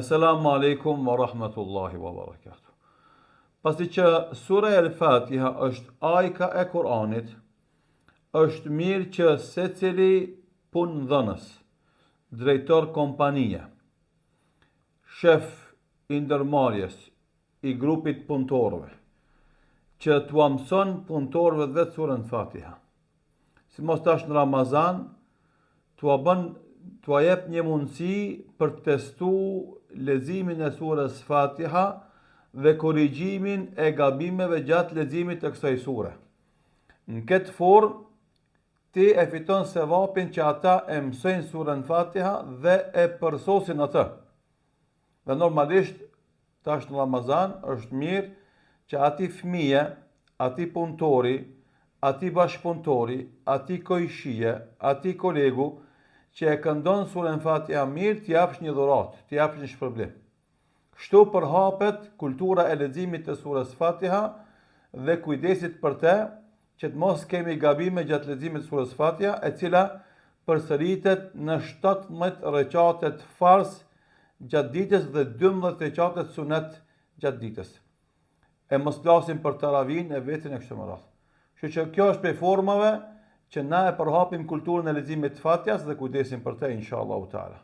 Assalamu alaikum wa rahmatullahi wa barakatuh. Pasi që sura El-Fatiha është ajka e Kur'anit, është mirë që secili punëdhënës, drejtor kompanije, shef i ndërmarrjes i grupit punëtorëve, që t'u mëson punëtorëve vetë surën Fatiha. Si mos tash në Ramazan, t'u jep një mundësi për të testu leximin e surës Fatiha dhe korrigjimin e gabimeve gjatë leximit të kësaj sure. Në këtë formë, ti e fiton sevapin që ata e mësojnë surën Fatiha dhe e përsosin atë. Dhe normalisht, tash në Ramazan, është mirë që ati fëmije, ati punëtori, ati bashkëpunëtori, ati kojshije, ati kolegu, që e këndon surën Fatiha mirë, t'i japsh një dhuratë, t'i japsh një shpërblim. Kështu përhapet kultura e leximit të surës Fatiha dhe kujdesit për te, që të mos kemi gabime gjatë leximit të surës Fatiha, e cila përsëritet në 17 rekatet fars gjatë ditës dhe 12 rekatet sunet gjatë ditës. E mos flasim për taravin e vetin e kështu me radhë. Kështu që kjo është prej formave që na e përhapim kulturën e leximit të Fatihas dhe kujdesim për te, inshallah ta'ala.